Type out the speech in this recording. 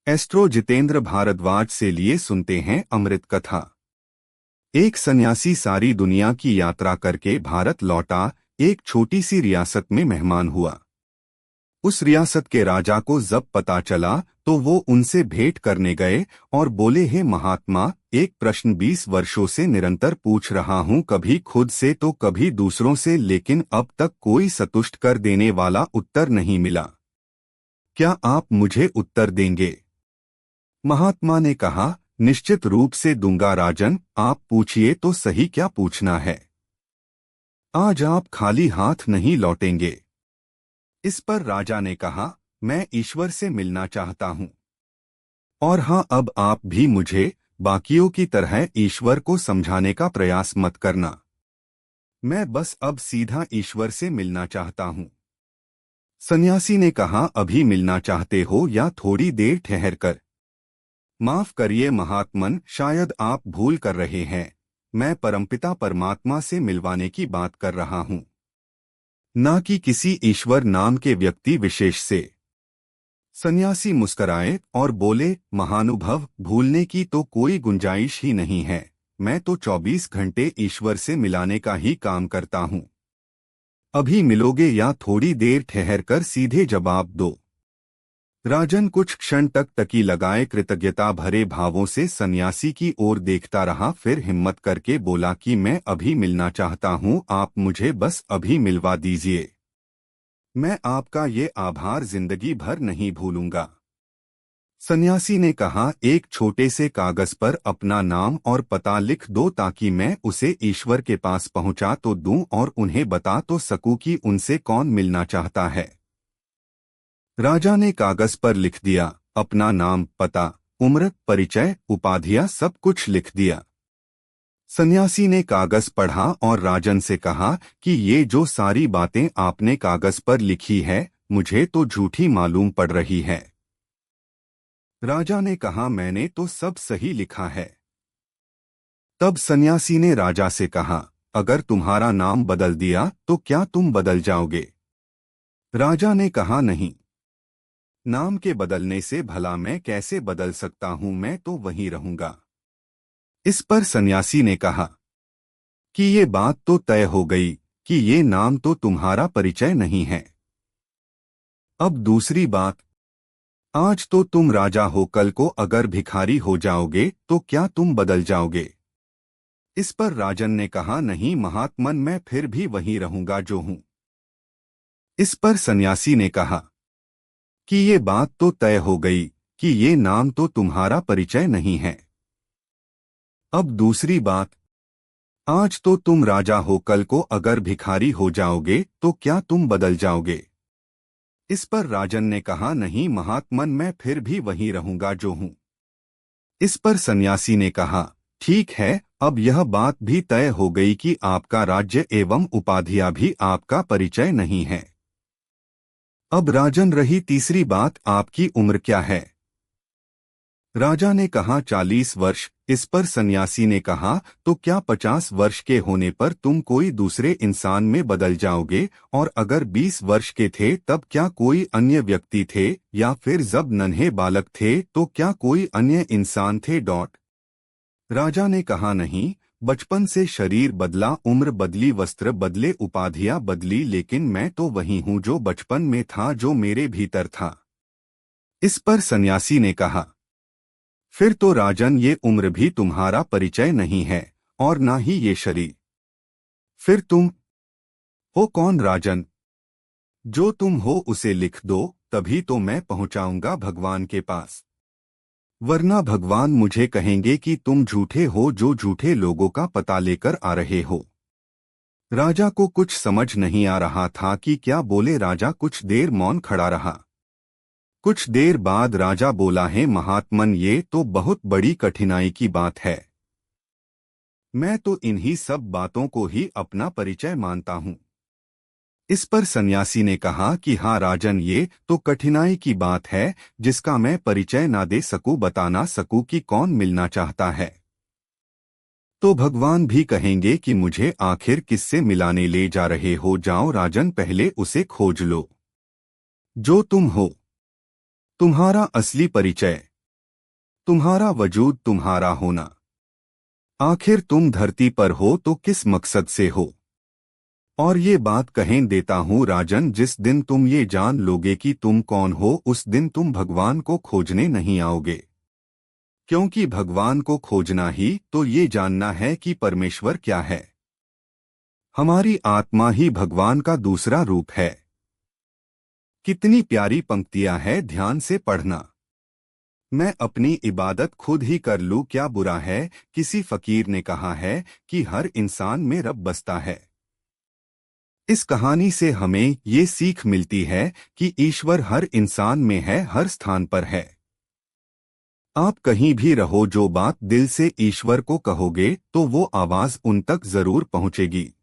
Astro Jitendra Bhardwaj से लिए सुनते हैं अमृत कथा। एक सन्यासी सारी दुनिया की यात्रा करके भारत लौटा। एक छोटी सी रियासत में मेहमान हुआ। उस रियासत के राजा को जब पता चला तो वो उनसे भेंट करने गए और बोले, हे महात्मा, एक प्रश्न 20 वर्षों से निरंतर पूछ रहा हूँ, कभी खुद से तो कभी दूसरों से, लेकिन अब तक कोई संतुष्ट कर देने वाला उत्तर नहीं मिला। क्या आप मुझे उत्तर देंगे? महात्मा ने कहा, निश्चित रूप से दूंगा राजन, आप पूछिए तो सही, क्या पूछना है? आज आप खाली हाथ नहीं लौटेंगे। इस पर राजा ने कहा, मैं ईश्वर से मिलना चाहता हूँ। और हाँ, अब आप भी मुझे बाकियों की तरह ईश्वर को समझाने का प्रयास मत करना। मैं बस अब सीधा ईश्वर से मिलना चाहता हूँ। सन्यासी ने कहा, अभी मिलना चाहते हो या थोड़ी देर ठहर कर? माफ करिए महात्मन, शायद आप भूल कर रहे हैं। मैं परमपिता परमात्मा से मिलवाने की बात कर रहा हूँ, न कि किसी ईश्वर नाम के व्यक्ति विशेष से। सन्यासी मुस्कराए और बोले, महानुभव, भूलने की तो कोई गुंजाइश ही नहीं है। मैं तो 24 घंटे ईश्वर से मिलाने का ही काम करता हूँ। अभी मिलोगे या थोड़ी देर ठहर कर? सीधे जवाब दो। राजन कुछ क्षण तक टकी लगाए कृतज्ञता भरे भावों से सन्यासी की ओर देखता रहा, फिर हिम्मत करके बोला कि मैं अभी मिलना चाहता हूँ, आप मुझे बस अभी मिलवा दीजिए। मैं आपका ये आभार जिंदगी भर नहीं भूलूंगा। सन्यासी ने कहा, एक छोटे से कागज पर अपना नाम और पता लिख दो ताकि मैं उसे ईश्वर के पास पहुंचा तो दूं और उन्हें बता तो सकूं कि उनसे कौन मिलना चाहता है। राजा ने कागज पर लिख दिया, अपना नाम, पता, उम्र, परिचय, उपाधियां, सब कुछ लिख दिया। सन्यासी ने कागज पढ़ा और राजन से कहा कि ये जो सारी बातें आपने कागज पर लिखी है, मुझे तो झूठी मालूम पड़ रही है। राजा ने कहा, मैंने तो सब सही लिखा है। तब सन्यासी ने राजा से कहा, अगर तुम्हारा नाम बदल दिया तो क्या तुम बदल जाओगे? राजा ने कहा, नहीं। नाम के बदलने से भला मैं कैसे बदल सकता हूं, मैं तो वहीं रहूंगा। इस पर सन्यासी ने कहा कि ये बात तो तय हो गई कि ये नाम तो तुम्हारा परिचय नहीं है। अब दूसरी बात, आज तो तुम राजा हो, कल को अगर भिखारी हो जाओगे तो क्या तुम बदल जाओगे? इस पर राजन ने कहा, नहीं महात्मन, मैं फिर भी वहीं रहूंगा जो हूं। इस पर सन्यासी ने कहा कि ये बात तो तय हो गई कि ये नाम तो तुम्हारा परिचय नहीं है। अब दूसरी बात, आज तो तुम राजा हो, कल को अगर भिखारी हो जाओगे तो क्या तुम बदल जाओगे? इस पर राजन ने कहा, नहीं महात्मन, मैं फिर भी वहीं रहूंगा जो हूं। इस पर सन्यासी ने कहा, ठीक है, अब यह बात भी तय हो गई कि आपका राज्य एवं उपाधियां भी आपका परिचय नहीं है। अब राजन रही तीसरी बात, आपकी उम्र क्या है? राजा ने कहा, 40 वर्ष। इस पर सन्यासी ने कहा, तो क्या 50 वर्ष के होने पर तुम कोई दूसरे इंसान में बदल जाओगे? और अगर 20 वर्ष के थे तब क्या कोई अन्य व्यक्ति थे? या फिर जब नन्हे बालक थे तो क्या कोई अन्य इंसान थे? राजा ने कहा, नहीं, बचपन से शरीर बदला, उम्र बदली, वस्त्र बदले, उपाधियां बदली, लेकिन मैं तो वही हूं जो बचपन में था, जो मेरे भीतर था। इस पर सन्यासी ने कहा, फिर तो राजन, ये उम्र भी तुम्हारा परिचय नहीं है और ना ही ये शरीर। फिर तुम हो कौन राजन? जो तुम हो उसे लिख दो, तभी तो मैं पहुंचाऊंगा भगवान के पास। वरना भगवान मुझे कहेंगे कि तुम झूठे हो, जो झूठे लोगों का पता लेकर आ रहे हो। राजा को कुछ समझ नहीं आ रहा था कि क्या बोले। राजा कुछ देर मौन खड़ा रहा। कुछ देर बाद राजा बोला, है महात्मन, ये तो बहुत बड़ी कठिनाई की बात है। मैं तो इन्हीं सब बातों को ही अपना परिचय मानता हूँ। इस पर सन्यासी ने कहा कि हाँ राजन, ये तो कठिनाई की बात है जिसका मैं परिचय ना दे सकूं, बता ना सकूं कि कौन मिलना चाहता है। तो भगवान भी कहेंगे कि मुझे आखिर किससे मिलाने ले जा रहे हो? जाओ राजन, पहले उसे खोज लो जो तुम हो, तुम्हारा असली परिचय। तुम्हारा वजूद, तुम्हारा होना। आखिर तुम धरती पर हो तो किस मकसद से हो? और ये बात कहें देता हूँ राजन, जिस दिन तुम ये जान लोगे कि तुम कौन हो, उस दिन तुम भगवान को खोजने नहीं आओगे। क्योंकि भगवान को खोजना ही तो ये जानना है कि परमेश्वर क्या है। हमारी आत्मा ही भगवान का दूसरा रूप है। कितनी प्यारी पंक्तियां हैं, ध्यान से पढ़ना। मैं अपनी इबादत खुद ही कर लूं, क्या बुरा है? किसी फकीर ने कहा है कि हर इंसान में रब बसता है। इस कहानी से हमें ये सीख मिलती है कि ईश्वर हर इंसान में है, हर स्थान पर है। आप कहीं भी रहो, जो बात दिल से ईश्वर को कहोगे तो वो आवाज उन तक जरूर पहुंचेगी।